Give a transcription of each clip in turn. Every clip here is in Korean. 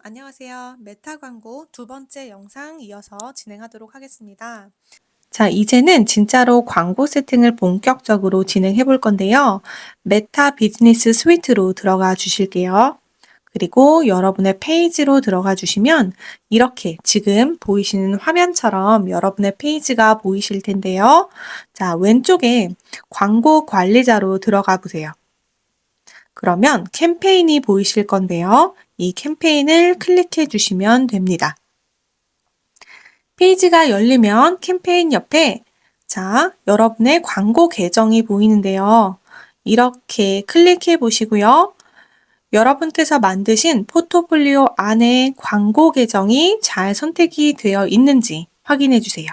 안녕하세요. 메타 광고 두 번째 영상 이어서 진행하도록 하겠습니다. 자, 이제는 진짜로 광고 세팅을 본격적으로 진행해 볼 건데요. 메타 비즈니스 스위트로 들어가 주실게요. 그리고 여러분의 페이지로 들어가 주시면 이렇게 지금 보이시는 화면처럼 여러분의 페이지가 보이실 텐데요. 자, 왼쪽에 광고 관리자로 들어가 보세요. 그러면 캠페인이 보이실 건데요. 이 캠페인을 클릭해 주시면 됩니다. 페이지가 열리면 캠페인 옆에 여러분의 광고 계정이 보이는데요. 이렇게 클릭해 보시고요. 여러분께서 만드신 포트폴리오 안에 광고 계정이 잘 선택이 되어 있는지 확인해 주세요.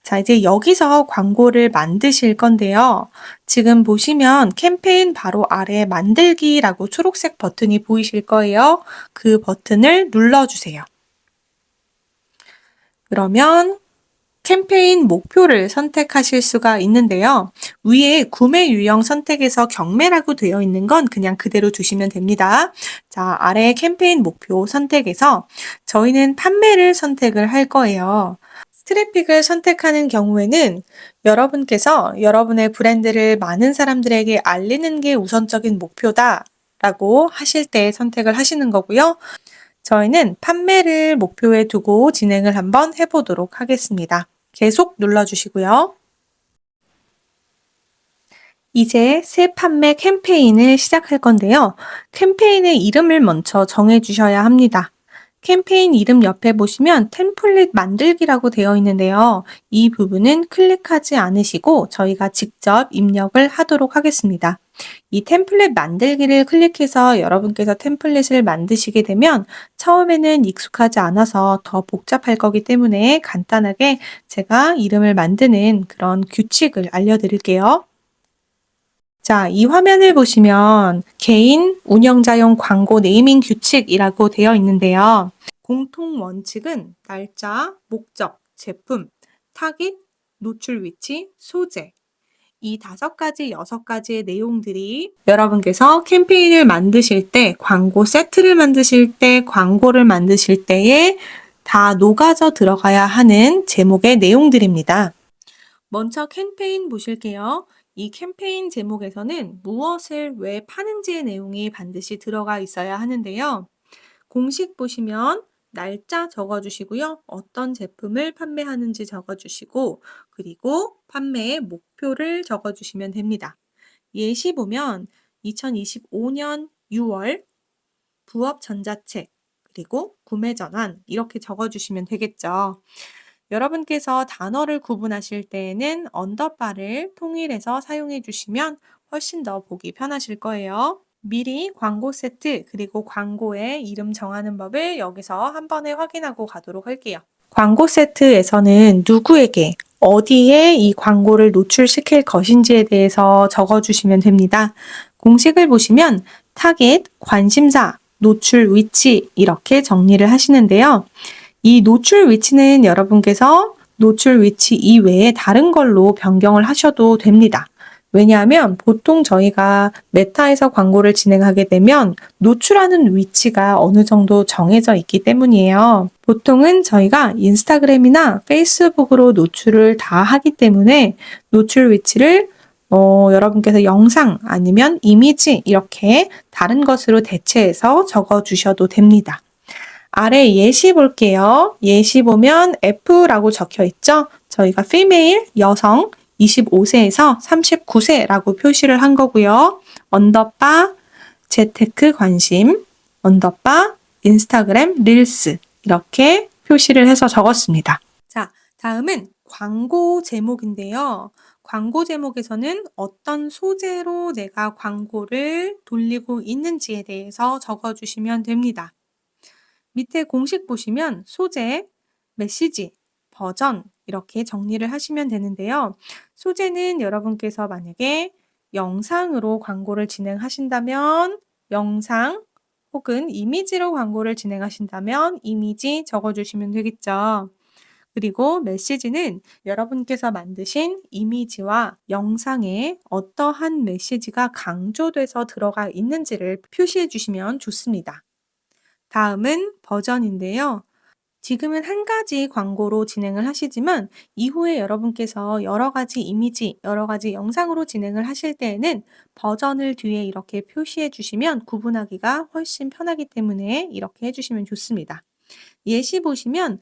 자, 이제 여기서 광고를 만드실 건데요. 지금 보시면 캠페인 바로 아래 만들기라고 초록색 버튼이 보이실 거예요. 그 버튼을 눌러주세요. 그러면 캠페인 목표를 선택하실 수가 있는데요. 위에 구매 유형 선택에서 경매라고 되어 있는 건 그냥 그대로 두시면 됩니다. 자, 아래 캠페인 목표 선택에서 저희는 판매를 선택을 할 거예요. 트래픽을 선택하는 경우에는 여러분께서 여러분의 브랜드를 많은 사람들에게 알리는 게 우선적인 목표다라고 하실 때 선택을 하시는 거고요. 저희는 판매를 목표에 두고 진행을 한번 해보도록 하겠습니다. 계속 눌러주시고요. 이제 새 판매 캠페인을 시작할 건데요. 캠페인의 이름을 먼저 정해주셔야 합니다. 캠페인 이름 옆에 보시면 템플릿 만들기라고 되어 있는데요. 이 부분은 클릭하지 않으시고 저희가 직접 입력을 하도록 하겠습니다. 이 템플릿 만들기를 클릭해서 여러분께서 템플릿을 만드시게 되면 처음에는 익숙하지 않아서 더 복잡할 거기 때문에 간단하게 제가 이름을 만드는 그런 규칙을 알려드릴게요. 자, 이 화면을 보시면 개인 운영자용 광고 네이밍 규칙이라고 되어 있는데요. 공통 원칙은 날짜, 목적, 제품, 타깃, 노출 위치, 소재. 이 5가지, 6가지의 내용들이 여러분께서 캠페인을 만드실 때, 광고 세트를 만드실 때, 광고를 만드실 때에 다 녹아져 들어가야 하는 제목의 내용들입니다. 먼저 캠페인 보실게요. 이 캠페인 제목에서는 무엇을 왜 파는지의 내용이 반드시 들어가 있어야 하는데요. 공식 보시면 날짜 적어주시고요. 어떤 제품을 판매하는지 적어주시고 그리고 판매의 목표를 적어주시면 됩니다. 예시 보면 2025년 6월 부업 전자책 그리고 구매 전환 이렇게 적어주시면 되겠죠. 여러분께서 단어를 구분하실 때에는 언더바를 통일해서 사용해 주시면 훨씬 더 보기 편하실 거예요. 미리 광고 세트 그리고 광고의 이름 정하는 법을 여기서 한 번에 확인하고 가도록 할게요. 광고 세트에서는 누구에게 어디에 이 광고를 노출시킬 것인지에 대해서 적어주시면 됩니다. 공식을 보시면 타겟, 관심사, 노출 위치 이렇게 정리를 하시는데요. 이 노출 위치는 여러분께서 노출 위치 이외에 다른 걸로 변경을 하셔도 됩니다. 왜냐하면 보통 저희가 메타에서 광고를 진행하게 되면 노출하는 위치가 어느 정도 정해져 있기 때문이에요. 보통은 저희가 인스타그램이나 페이스북으로 노출을 다 하기 때문에 노출 위치를 여러분께서 영상 아니면 이미지 이렇게 다른 것으로 대체해서 적어 주셔도 됩니다. 아래 예시 볼게요. 예시 보면 F라고 적혀 있죠? 저희가 female, 여성, 25세에서 39세라고 표시를 한 거고요. 언더바, 재테크 관심, 언더바, 인스타그램 릴스 이렇게 표시를 해서 적었습니다. 자, 다음은 광고 제목인데요. 광고 제목에서는 어떤 소재로 내가 광고를 돌리고 있는지에 대해서 적어주시면 됩니다. 밑에 공식 보시면 소재, 메시지, 버전 이렇게 정리를 하시면 되는데요. 소재는 여러분께서 만약에 영상으로 광고를 진행하신다면 영상 혹은 이미지로 광고를 진행하신다면 이미지 적어주시면 되겠죠. 그리고 메시지는 여러분께서 만드신 이미지와 영상에 어떠한 메시지가 강조돼서 들어가 있는지를 표시해 주시면 좋습니다. 다음은 버전인데요. 지금은 한 가지 광고로 진행을 하시지만 이후에 여러분께서 여러 가지 이미지, 여러 가지 영상으로 진행을 하실 때에는 버전을 뒤에 이렇게 표시해 주시면 구분하기가 훨씬 편하기 때문에 이렇게 해 주시면 좋습니다. 예시 보시면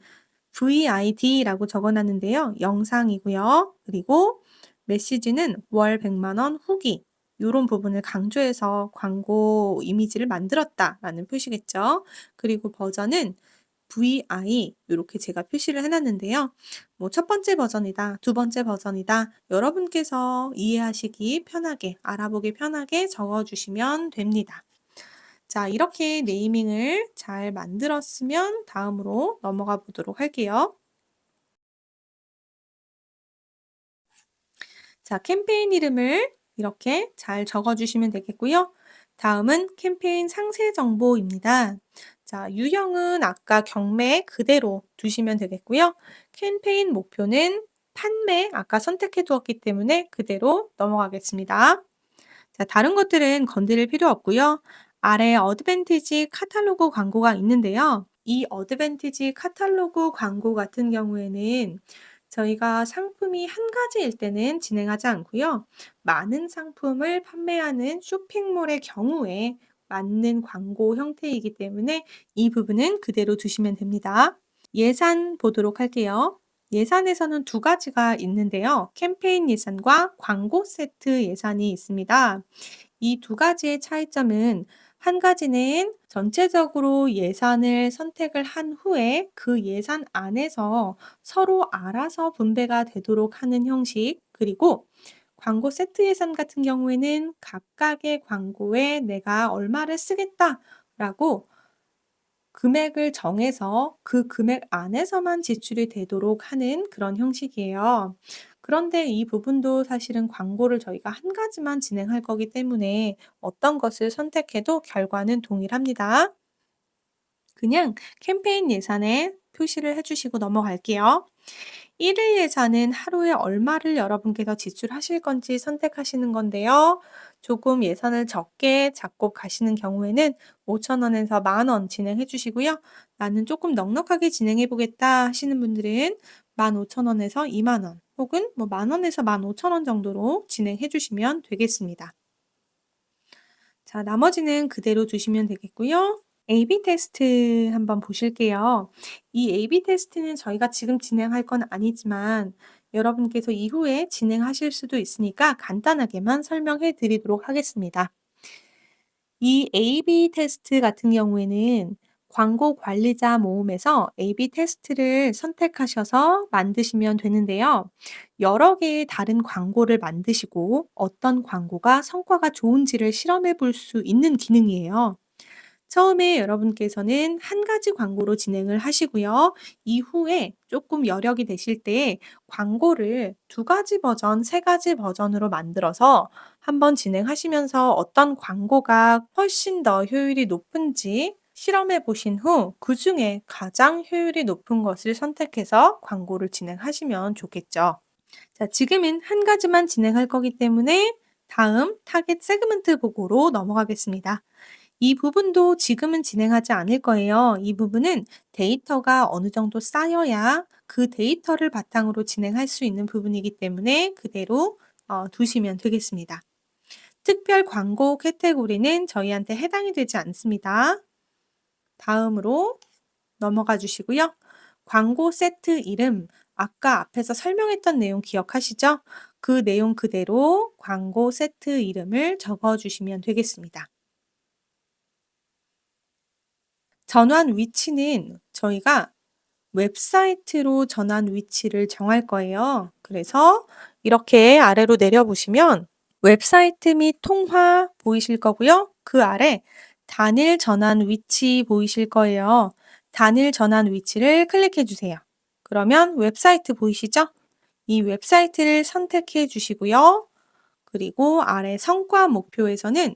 VID라고 적어 놨는데요. 영상이고요. 그리고 메시지는 월 100만 원 후기 요런 부분을 강조해서 광고 이미지를 만들었다라는 표시겠죠. 그리고 버전은 VI 요렇게 제가 표시를 해 놨는데요. 뭐 첫 번째 버전이다, 두 번째 버전이다. 여러분께서 이해하시기 편하게, 알아보기 편하게 적어 주시면 됩니다. 자, 이렇게 네이밍을 잘 만들었으면 다음으로 넘어가 보도록 할게요. 자, 캠페인 이름을 이렇게 잘 적어 주시면 되겠고요. 다음은 캠페인 상세 정보입니다. 자, 유형은 아까 경매 그대로 두시면 되겠고요. 캠페인 목표는 판매 아까 선택해 두었기 때문에 그대로 넘어가겠습니다. 자, 다른 것들은 건드릴 필요 없고요. 아래 어드밴티지 카탈로그 광고가 있는데요. 이 어드밴티지 카탈로그 광고 같은 경우에는 저희가 상품이 한 가지일 때는 진행하지 않고요. 많은 상품을 판매하는 쇼핑몰의 경우에 맞는 광고 형태이기 때문에 이 부분은 그대로 두시면 됩니다. 예산 보도록 할게요. 예산에서는 두 가지가 있는데요. 캠페인 예산과 광고 세트 예산이 있습니다. 이 두 가지의 차이점은 한 가지는 전체적으로 예산을 선택을 한 후에 그 예산 안에서 서로 알아서 분배가 되도록 하는 형식, 그리고 광고 세트 예산 같은 경우에는 각각의 광고에 내가 얼마를 쓰겠다라고 금액을 정해서 그 금액 안에서만 지출이 되도록 하는 그런 형식이에요. 그런데 이 부분도 사실은 광고를 저희가 한 가지만 진행할 거기 때문에 어떤 것을 선택해도 결과는 동일합니다. 그냥 캠페인 예산에 표시를 해 주시고 넘어갈게요. 1일 예산은 하루에 얼마를 여러분께서 지출하실 건지 선택하시는 건데요. 조금 예산을 적게 잡고 가시는 경우에는 5천 원에서 10,000원 진행해 주시고요. 나는 조금 넉넉하게 진행해 보겠다 하시는 분들은 15,000원에서 20,000원 혹은 뭐 10,000원에서 15,000원 정도로 진행해 주시면 되겠습니다. 자, 나머지는 그대로 두시면 되겠고요. AB 테스트 한번 보실게요. 이 AB 테스트는 저희가 지금 진행할 건 아니지만 여러분께서 이후에 진행하실 수도 있으니까 간단하게만 설명해 드리도록 하겠습니다. 이 AB 테스트 같은 경우에는 광고 관리자 모음에서 AB 테스트를 선택하셔서 만드시면 되는데요. 여러 개의 다른 광고를 만드시고 어떤 광고가 성과가 좋은지를 실험해 볼 수 있는 기능이에요. 처음에 여러분께서는 한 가지 광고로 진행을 하시고요. 이후에 조금 여력이 되실 때 광고를 두 가지 버전, 세 가지 버전으로 만들어서 한번 진행하시면서 어떤 광고가 훨씬 더 효율이 높은지 실험해 보신 후 그중에 가장 효율이 높은 것을 선택해서 광고를 진행하시면 좋겠죠. 자, 지금은 한 가지만 진행할 거기 때문에 다음 타겟 세그먼트 보고로 넘어가겠습니다. 이 부분도 지금은 진행하지 않을 거예요. 이 부분은 데이터가 어느 정도 쌓여야 그 데이터를 바탕으로 진행할 수 있는 부분이기 때문에 그대로 두시면 되겠습니다. 특별 광고 카테고리는 저희한테 해당이 되지 않습니다. 다음으로 넘어가 주시고요. 광고 세트 이름, 아까 앞에서 설명했던 내용 기억하시죠? 그 내용 그대로 광고 세트 이름을 적어 주시면 되겠습니다. 전환 위치는 저희가 웹사이트로 전환 위치를 정할 거예요. 그래서 이렇게 아래로 내려보시면 웹사이트 및 통화 보이실 거고요. 그 아래 단일 전환 위치 보이실 거예요. 단일 전환 위치를 클릭해 주세요. 그러면 웹사이트 보이시죠? 이 웹사이트를 선택해 주시고요. 그리고 아래 성과 목표에서는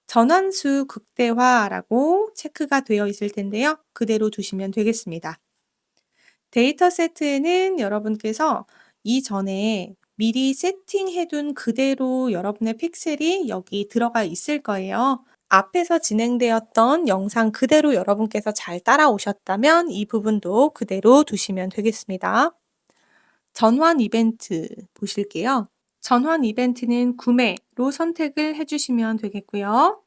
전환수 극대화라고 체크가 되어 있을 텐데요. 그대로 두시면 되겠습니다. 데이터 세트에는 여러분께서 이전에 미리 세팅해 둔 그대로 여러분의 픽셀이 여기 들어가 있을 거예요. 앞에서 진행되었던 영상 그대로 여러분께서 잘 따라오셨다면 이 부분도 그대로 두시면 되겠습니다. 전환 이벤트 보실게요. 전환 이벤트는 구매로 선택을 해 주시면 되겠고요.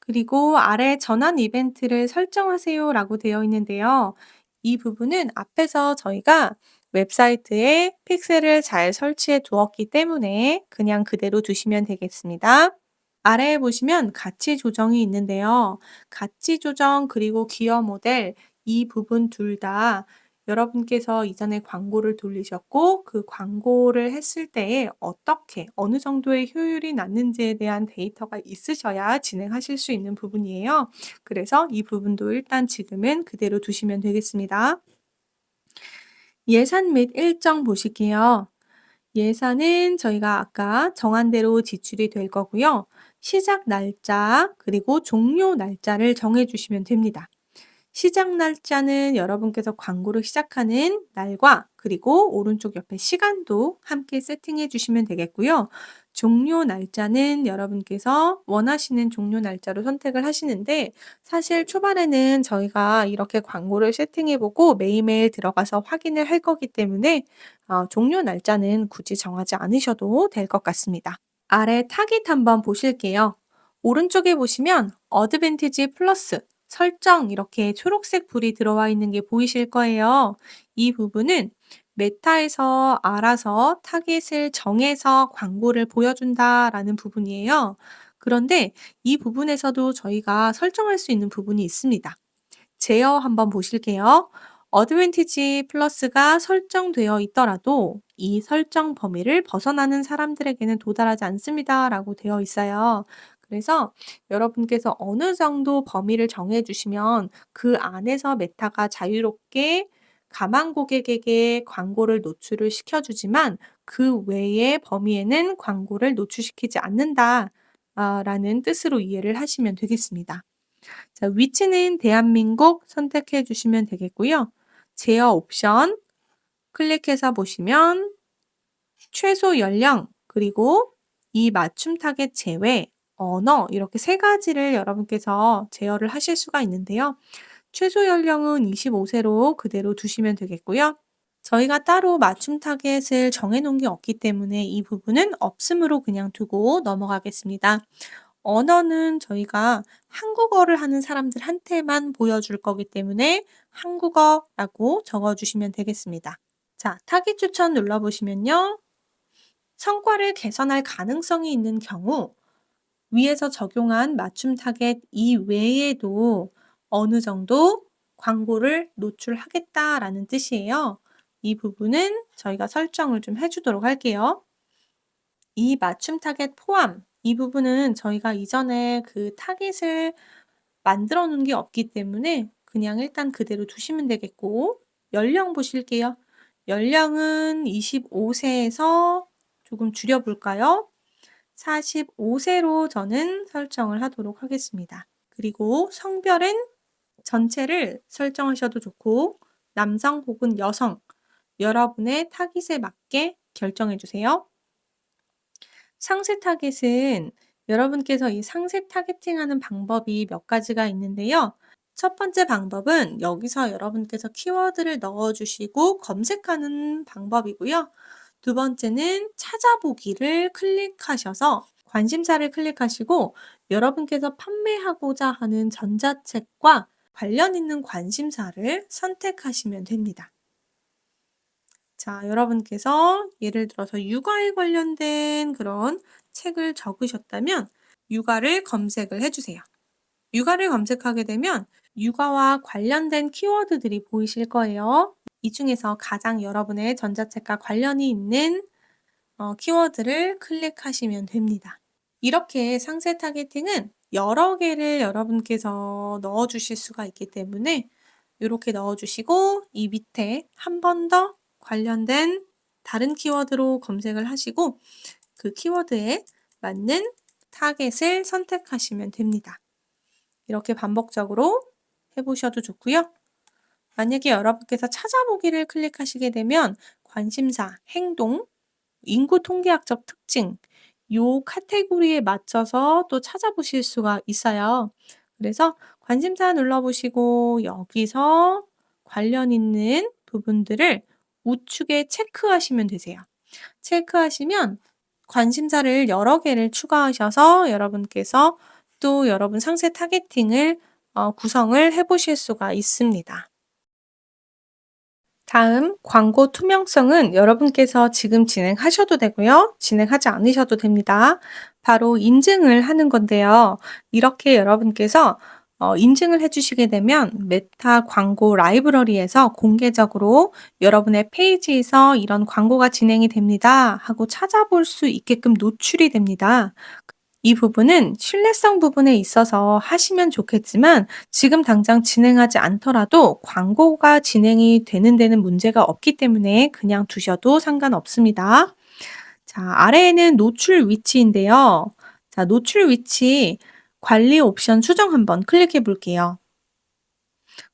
그리고 아래 전환 이벤트를 설정하세요라고 되어 있는데요. 이 부분은 앞에서 저희가 웹사이트에 픽셀을 잘 설치해 두었기 때문에 그냥 그대로 두시면 되겠습니다. 아래에 보시면 가치 조정이 있는데요. 가치 조정 그리고 기여 모델 이 부분 둘 다 여러분께서 이전에 광고를 돌리셨고 그 광고를 했을 때에 어떻게 어느 정도의 효율이 났는지에 대한 데이터가 있으셔야 진행하실 수 있는 부분이에요. 그래서 이 부분도 일단 지금은 그대로 두시면 되겠습니다. 예산 및 일정 보실게요. 예산은 저희가 아까 정한 대로 지출이 될 거고요. 시작 날짜 그리고 종료 날짜를 정해 주시면 됩니다. 시작 날짜는 여러분께서 광고를 시작하는 날과 그리고 오른쪽 옆에 시간도 함께 세팅해 주시면 되겠고요. 종료 날짜는 여러분께서 원하시는 종료 날짜로 선택을 하시는데 사실 초반에는 저희가 이렇게 광고를 세팅해 보고 매일매일 들어가서 확인을 할 거기 때문에 종료 날짜는 굳이 정하지 않으셔도 될 것 같습니다. 아래 타깃 한번 보실게요. 오른쪽에 보시면 어드밴티지 플러스 설정 이렇게 초록색 불이 들어와 있는 게 보이실 거예요. 이 부분은 메타에서 알아서 타깃을 정해서 광고를 보여준다라는 부분이에요. 그런데 이 부분에서도 저희가 설정할 수 있는 부분이 있습니다. 제어 한번 보실게요. 어드밴티지 플러스가 설정되어 있더라도 이 설정 범위를 벗어나는 사람들에게는 도달하지 않습니다라고 되어 있어요. 그래서 여러분께서 어느 정도 범위를 정해 주시면 그 안에서 메타가 자유롭게 가망 고객에게 광고를 노출을 시켜 주지만 그 외의 범위에는 광고를 노출시키지 않는다 라는 뜻으로 이해를 하시면 되겠습니다. 자, 위치는 대한민국 선택해 주시면 되겠고요. 제어 옵션 클릭해서 보시면 최소 연령 그리고 이 맞춤 타겟 제외, 언어 이렇게 세 가지를 여러분께서 제어를 하실 수가 있는데요. 최소 연령은 25세로 그대로 두시면 되겠고요. 저희가 따로 맞춤 타겟을 정해 놓은 게 없기 때문에 이 부분은 없음으로 그냥 두고 넘어가겠습니다. 언어는 저희가 한국어를 하는 사람들한테만 보여줄 거기 때문에 한국어라고 적어 주시면 되겠습니다. 자, 타깃 추천 눌러 보시면요. 성과를 개선할 가능성이 있는 경우 위에서 적용한 맞춤 타겟 이외에도 어느 정도 광고를 노출하겠다라는 뜻이에요. 이 부분은 저희가 설정을 좀 해 주도록 할게요. 이 맞춤 타겟 포함 이 부분은 저희가 이전에 그 타깃을 만들어 놓은 게 없기 때문에 그냥 일단 그대로 두시면 되겠고 연령 보실게요. 연령은 25 세에서 조금 줄여 볼까요? 45 세로 저는 설정을 하도록 하겠습니다. 그리고 성별은 전체를 설정하셔도 좋고 남성 혹은 여성 여러분의 타깃에 맞게 결정해 주세요. 상세 타깃은 여러분께서 이 상세 타겟팅하는 방법이 몇 가지가 있는데요. 첫 번째 방법은 여기서 여러분께서 키워드를 넣어 주시고 검색하는 방법이고요. 두 번째는 찾아보기를 클릭하셔서 관심사를 클릭하시고 여러분께서 판매하고자 하는 전자책과 관련 있는 관심사를 선택하시면 됩니다. 자, 여러분께서 예를 들어서 육아에 관련된 그런 책을 적으셨다면 육아를 검색을 해 주세요. 육아를 검색하게 되면 육아와 관련된 키워드들이 보이실 거예요. 이 중에서 가장 여러분의 전자책과 관련이 있는 키워드를 클릭하시면 됩니다. 이렇게 상세 타겟팅은 여러 개를 여러분께서 넣어 주실 수가 있기 때문에 요렇게 넣어 주시고 이 밑에 한 번 더 관련된 다른 키워드로 검색을 하시고 그 키워드에 맞는 타겟을 선택하시면 됩니다. 이렇게 반복적으로 해 보셔도 좋고요. 만약에 여러분께서 찾아보기를 클릭하시게 되면 관심사, 행동, 인구 통계학적 특징 요 카테고리에 맞춰서 또 찾아보실 수가 있어요. 그래서 관심사 눌러보시고 여기서 관련 있는 부분들을 우측에 체크하시면 되세요. 체크하시면 관심사를 여러 개를 추가하셔서 여러분께서 또 여러분 상세 타겟팅을 구성을 해 보실 수가 있습니다. 다음 광고 투명성은 여러분께서 지금 진행하셔도 되고요. 진행하지 않으셔도 됩니다. 바로 인증을 하는 건데요. 이렇게 여러분께서 인증을 해 주시게 되면 메타 광고 라이브러리에서 공개적으로 여러분의 페이지에서 이런 광고가 진행이 됩니다 하고 찾아볼 수 있게끔 노출이 됩니다. 이 부분은 신뢰성 부분에 있어서 하시면 좋겠지만 지금 당장 진행하지 않더라도 광고가 진행이 되는 데는 문제가 없기 때문에 그냥 두셔도 상관없습니다. 자, 아래에는 노출 위치인데요. 자, 노출 위치 관리 옵션 수정 한번 클릭해 볼게요.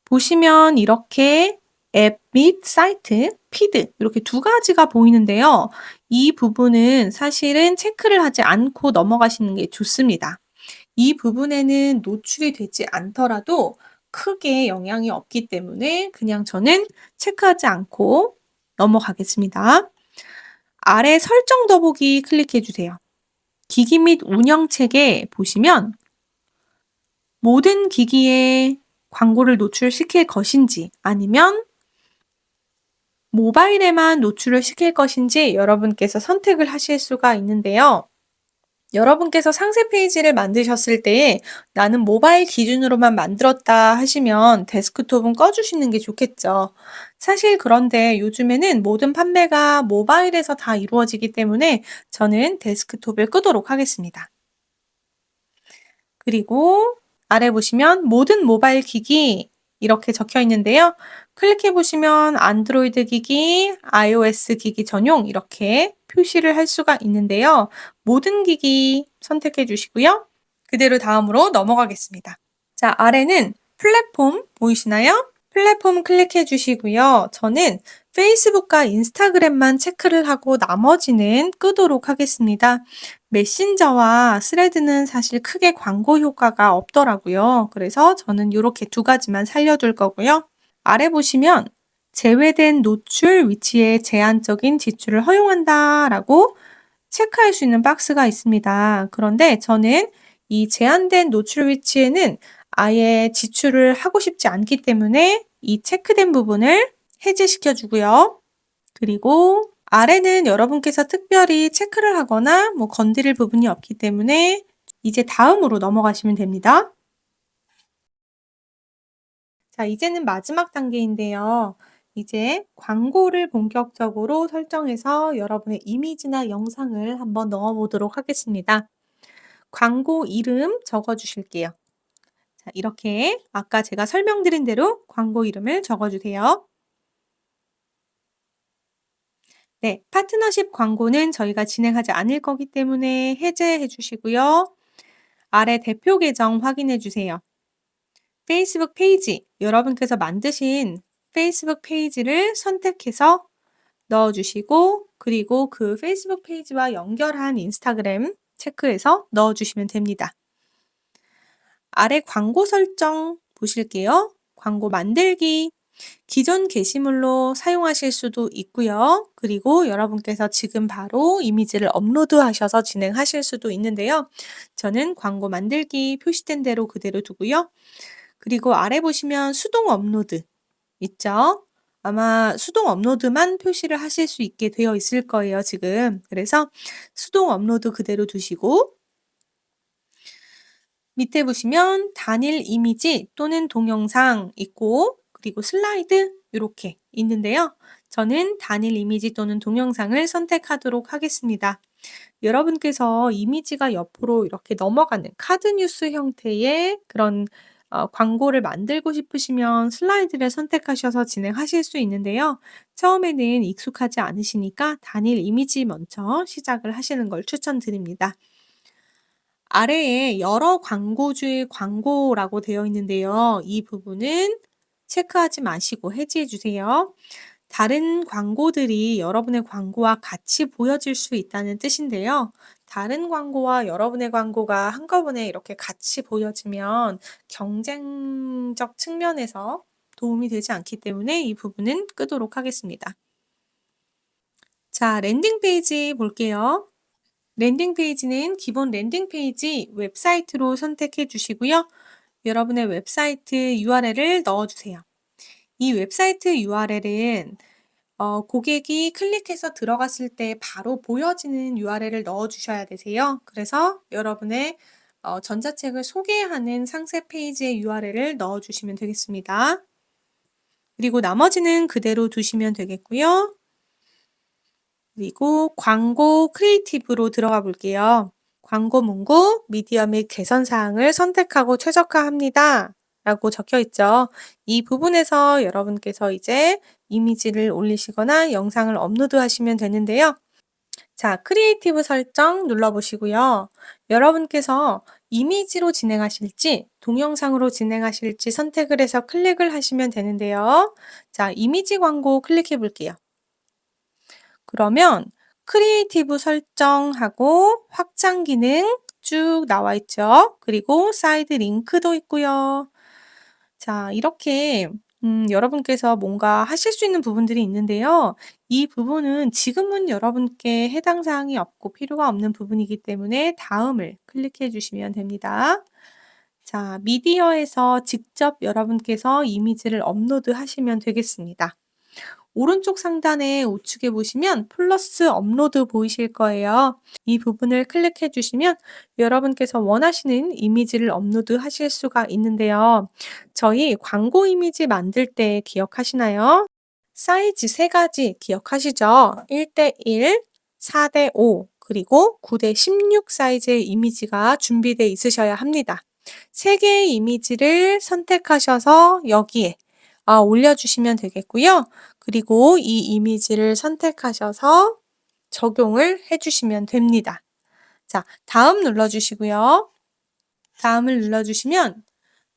보시면 이렇게 앱 및 사이트, 피드 이렇게 두 가지가 보이는데요. 이 부분은 사실은 체크를 하지 않고 넘어가시는 게 좋습니다. 이 부분에는 노출이 되지 않더라도 크게 영향이 없기 때문에 그냥 저는 체크하지 않고 넘어가겠습니다. 아래 설정 더보기 클릭해 주세요. 기기 및 운영체계 보시면 모든 기기에 광고를 노출시킬 것인지 아니면 모바일에만 노출을 시킬 것인지 여러분께서 선택을 하실 수가 있는데요. 여러분께서 상세 페이지를 만드셨을 때에 '나는 모바일 기준으로만 만들었다.' 하시면 데스크톱은 꺼 주시는 게 좋겠죠. 사실 그런데 요즘에는 모든 판매가 모바일에서 다 이루어지기 때문에 저는 데스크톱을 끄도록 하겠습니다. 그리고 아래 보시면 모든 모바일 기기 이렇게 적혀 있는데요. 클릭해 보시면 안드로이드 기기, iOS 기기 전용 이렇게 표시를 할 수가 있는데요. 모든 기기 선택해 주시고요. 그대로 다음으로 넘어가겠습니다. 자, 아래는 플랫폼 보이시나요? 플랫폼 클릭해 주시고요. 저는 페이스북과 인스타그램만 체크를 하고 나머지는 끄도록 하겠습니다. 메신저와 스레드는 사실 크게 광고 효과가 없더라고요. 그래서 저는 요렇게 두 가지만 살려둘 거고요. 아래 보시면 제외된 노출 위치에 제한적인 지출을 허용한다라고 체크할 수 있는 박스가 있습니다. 그런데 저는 이 제한된 노출 위치에는 아예 지출을 하고 싶지 않기 때문에 이 체크된 부분을 해제시켜 주고요. 그리고 아래는 여러분께서 특별히 체크를 하거나 뭐 건드릴 부분이 없기 때문에 이제 다음으로 넘어가시면 됩니다. 자, 이제는 마지막 단계인데요. 이제 광고를 본격적으로 설정해서 여러분의 이미지나 영상을 한번 넣어 보도록 하겠습니다. 광고 이름 적어 주실게요. 자, 이렇게 아까 제가 설명드린 대로 광고 이름을 적어 주세요. 네, 파트너십 광고는 저희가 진행하지 않을 거기 때문에 해제해 주시고요. 아래 대표 계정 확인해 주세요. 페이스북 페이지, 여러분께서 만드신 페이스북 페이지를 선택해서 넣어 주시고 그리고 그 페이스북 페이지와 연결한 인스타그램 체크해서 넣어 주시면 됩니다. 아래 광고 설정 보실게요. 광고 만들기. 기존 게시물로 사용하실 수도 있고요. 그리고 여러분께서 지금 바로 이미지를 업로드하셔서 진행하실 수도 있는데요. 저는 광고 만들기 표시된 대로 그대로 두고요. 그리고 아래 보시면 수동 업로드 있죠? 아마 수동 업로드만 표시를 하실 수 있게 되어 있을 거예요, 지금. 그래서 수동 업로드 그대로 두시고 밑에 보시면 단일 이미지 또는 동영상 있고 그리고 슬라이드 이렇게 있는데요. 저는 단일 이미지 또는 동영상을 선택하도록 하겠습니다. 여러분께서 이미지가 옆으로 이렇게 넘어가는 카드 뉴스 형태의 그런 광고를 만들고 싶으시면 슬라이드를 선택하셔서 진행하실 수 있는데요. 처음에는 익숙하지 않으시니까 단일 이미지 먼저 시작을 하시는 걸 추천드립니다. 아래에 여러 광고주의 광고라고 되어 있는데요. 이 부분은 체크하지 마시고 해지해 주세요. 다른 광고들이 여러분의 광고와 같이 보여질 수 있다는 뜻인데요. 다른 광고와 여러분의 광고가 한꺼번에 이렇게 같이 보여지면 경쟁적 측면에서 도움이 되지 않기 때문에 이 부분은 끄도록 하겠습니다. 자, 랜딩 페이지 볼게요. 랜딩 페이지는 기본 랜딩 페이지 웹사이트로 선택해 주시고요. 여러분의 웹사이트 URL을 넣어 주세요. 이 웹사이트 URL은 고객이 클릭해서 들어갔을 때 바로 보여지는 URL을 넣어 주셔야 되세요. 그래서 여러분의 전자책을 소개하는 상세 페이지의 URL을 넣어 주시면 되겠습니다. 그리고 나머지는 그대로 두시면 되겠고요. 그리고 광고 크리에이티브로 들어가 볼게요. 광고 문구, 미디어 및 개선 사항을 선택하고 최적화합니다. 라고 적혀 있죠. 이 부분에서 여러분께서 이제 이미지를 올리시거나 영상을 업로드하시면 되는데요. 자, 크리에이티브 설정 눌러보시고요. 여러분께서 이미지로 진행하실지 동영상으로 진행하실지 선택을 해서 클릭을 하시면 되는데요. 자, 이미지 광고 클릭해 볼게요. 그러면 크리에이티브 설정하고 확장 기능 쭉 나와 있죠. 그리고 사이드 링크도 있고요. 자, 이렇게 여러분께서 뭔가 하실 수 있는 부분들이 있는데요. 이 부분은 지금은 여러분께 해당 사항이 없고 필요가 없는 부분이기 때문에 다음을 클릭해 주시면 됩니다. 자, 미디어에서 직접 여러분께서 이미지를 업로드하시면 되겠습니다. 오른쪽 상단에 우측에 보시면 플러스 업로드 보이실 거예요. 이 부분을 클릭해 주시면 여러분께서 원하시는 이미지를 업로드 하실 수가 있는데요. 저희 광고 이미지 만들 때 기억하시나요? 사이즈 3가지 기억하시죠? 1:1, 4:5, 그리고 9:16 사이즈의 이미지가 준비되어 있으셔야 합니다. 3개의 이미지를 선택하셔서 여기에 올려주시면 되겠고요. 그리고 이 이미지를 선택하셔서 적용을 해주시면 됩니다. 자, 다음 눌러주시고요. 다음을 눌러주시면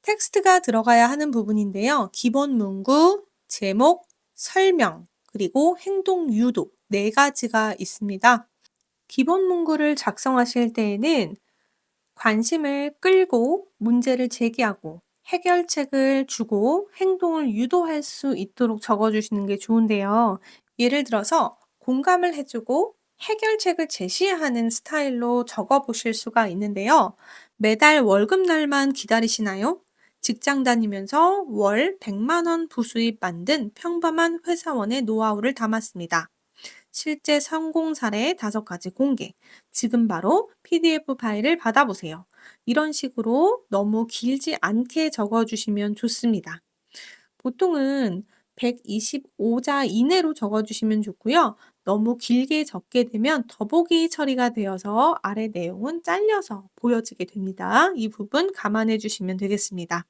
텍스트가 들어가야 하는 부분인데요. 기본 문구, 제목, 설명, 그리고 행동 유도 4가지가 있습니다. 기본 문구를 작성하실 때에는 관심을 끌고 문제를 제기하고 해결책을 주고 행동을 유도할 수 있도록 적어주시는 게 좋은데요. 예를 들어서 공감을 해주고 해결책을 제시하는 스타일로 적어보실 수가 있는데요. 매달 월급날만 기다리시나요? 직장 다니면서 월 100만 원 부수입 만든 평범한 회사원의 노하우를 담았습니다. 실제 성공 사례 5가지 공개. 지금 바로 PDF 파일을 받아보세요. 이런 식으로 너무 길지 않게 적어주시면 좋습니다. 보통은 125자 이내로 적어주시면 좋고요. 너무 길게 적게 되면 더보기 처리가 되어서 아래 내용은 잘려서 보여지게 됩니다. 이 부분 감안해 주시면 되겠습니다.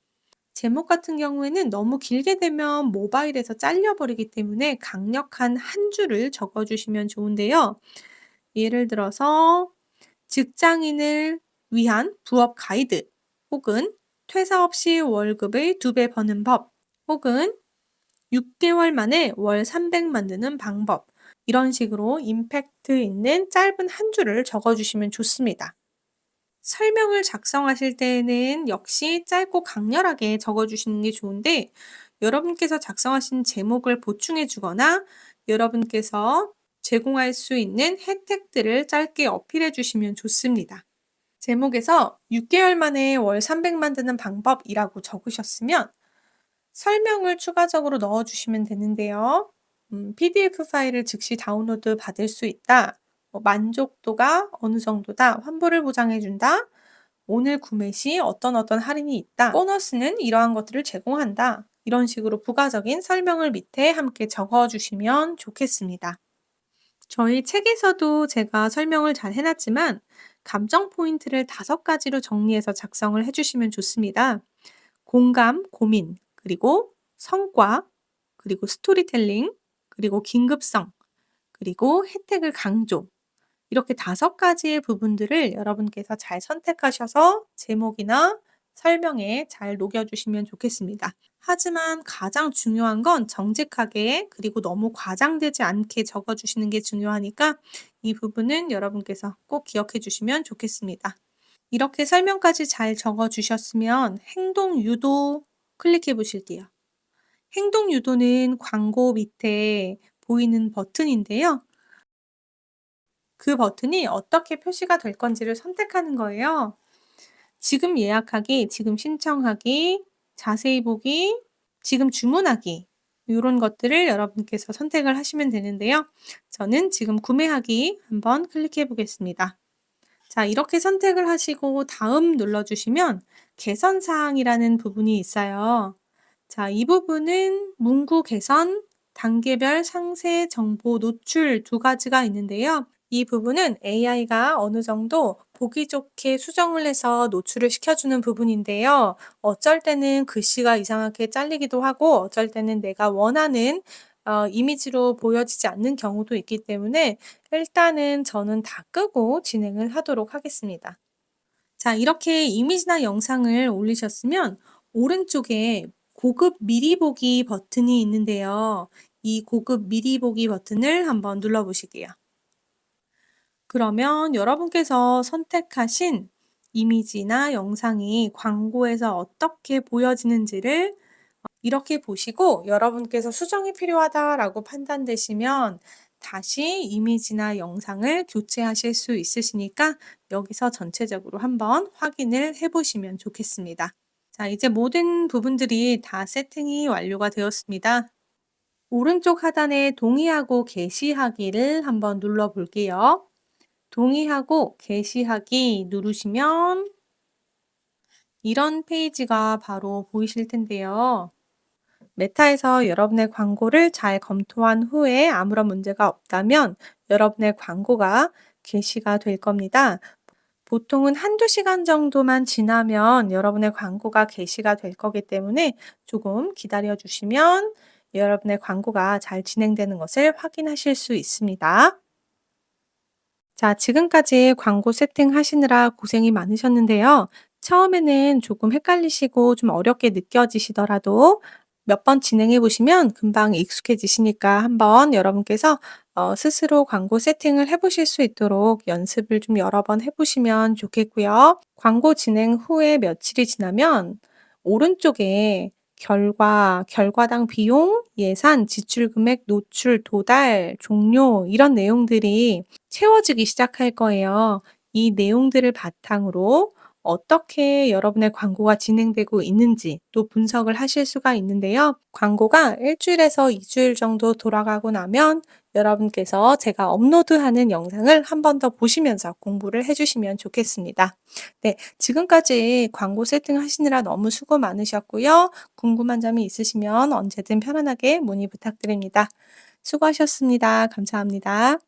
제목 같은 경우에는 너무 길게 되면 모바일에서 잘려버리기 때문에 강력한 한 줄을 적어주시면 좋은데요. 예를 들어서 직장인을 위한 부업 가이드, 혹은 퇴사 없이 월급을 2배 버는 법, 혹은 6개월 만에 월 300 만드는 방법, 이런 식으로 임팩트 있는 짧은 한 줄을 적어주시면 좋습니다. 설명을 작성하실 때에는 역시 짧고 강렬하게 적어주시는 게 좋은데, 여러분께서 작성하신 제목을 보충해 주거나 여러분께서 제공할 수 있는 혜택들을 짧게 어필해 주시면 좋습니다. 제목에서 6개월 만에 월 300 만드는 방법이라고 적으셨으면 설명을 추가적으로 넣어 주시면 되는데요. PDF 파일을 즉시 다운로드 받을 수 있다. 만족도가 어느 정도다. 환불을 보장해 준다. 오늘 구매 시 어떤 할인이 있다. 보너스는 이러한 것들을 제공한다. 이런 식으로 부가적인 설명을 밑에 함께 적어 주시면 좋겠습니다. 저희 책에서도 제가 설명을 잘 해놨지만 감정 포인트를 5가지로 정리해서 작성을 해주시면 좋습니다. 공감, 고민, 그리고 성과, 그리고 스토리텔링, 그리고 긴급성, 그리고 혜택을 강조. 이렇게 5가지의 부분들을 여러분께서 잘 선택하셔서 제목이나 설명에 잘 녹여주시면 좋겠습니다. 하지만 가장 중요한 건 정직하게 그리고 너무 과장되지 않게 적어 주시는 게 중요하니까 이 부분은 여러분께서 꼭 기억해 주시면 좋겠습니다. 이렇게 설명까지 잘 적어 주셨으면 행동 유도 클릭해 보실게요. 행동 유도는 광고 밑에 보이는 버튼인데요. 그 버튼이 어떻게 표시가 될 건지를 선택하는 거예요. 지금 예약하기, 지금 신청하기, 자세히 보기, 지금 주문하기 요런 것들을 여러분께서 선택을 하시면 되는데요. 저는 지금 구매하기 한번 클릭해 보겠습니다. 자, 이렇게 선택을 하시고 다음 눌러 주시면 개선 사항이라는 부분이 있어요. 자, 이 부분은 문구 개선, 단계별 상세 정보 노출 두 가지가 있는데요. 이 부분은 AI가 어느 정도 보기 좋게 수정을 해서 노출을 시켜주는 부분인데요. 어쩔 때는 글씨가 이상하게 잘리기도 하고 어쩔 때는 내가 원하는 이미지로 보여지지 않는 경우도 있기 때문에 일단은 저는 다 끄고 진행을 하도록 하겠습니다. 자, 이렇게 이미지나 영상을 올리셨으면 오른쪽에 고급 미리 보기 버튼이 있는데요. 이 고급 미리 보기 버튼을 한번 눌러 보실게요. 그러면 여러분께서 선택하신 이미지나 영상이 광고에서 어떻게 보여지는지를 이렇게 보시고 여러분께서 수정이 필요하다라고 판단되시면 다시 이미지나 영상을 교체하실 수 있으시니까 여기서 전체적으로 한번 확인을 해 보시면 좋겠습니다. 자, 이제 모든 부분들이 다 세팅이 완료가 되었습니다. 오른쪽 하단에 동의하고 게시하기를 한번 눌러 볼게요. 동의하고 게시하기 누르시면 이런 페이지가 바로 보이실 텐데요. 메타에서 여러분의 광고를 잘 검토한 후에 아무런 문제가 없다면 여러분의 광고가 게시가 될 겁니다. 보통은 한두 시간 정도만 지나면 여러분의 광고가 게시가 될 거기 때문에 조금 기다려 주시면 여러분의 광고가 잘 진행되는 것을 확인하실 수 있습니다. 자, 지금까지 광고 세팅하시느라 고생이 많으셨는데요. 처음에는 조금 헷갈리시고 좀 어렵게 느껴지시더라도 몇 번 진행해 보시면 금방 익숙해지시니까 한번 여러분께서 스스로 광고 세팅을 해 보실 수 있도록 연습을 좀 여러 번 해 보시면 좋겠고요. 광고 진행 후에 며칠이 지나면 오른쪽에 결과, 결과당 비용, 예산, 지출 금액, 노출, 도달, 종료 이런 내용들이 채워지기 시작할 거예요. 이 내용들을 바탕으로 어떻게 여러분의 광고가 진행되고 있는지 또 분석을 하실 수가 있는데요. 광고가 1 주일에서 2 주일 정도 돌아가고 나면 여러분께서 제가 업로드하는 영상을 한 번 더 보시면서 공부를 해 주시면 좋겠습니다. 네, 지금까지 광고 세팅하시느라 너무 수고 많으셨고요. 궁금한 점이 있으시면 언제든 편안하게 문의 부탁드립니다. 수고하셨습니다. 감사합니다.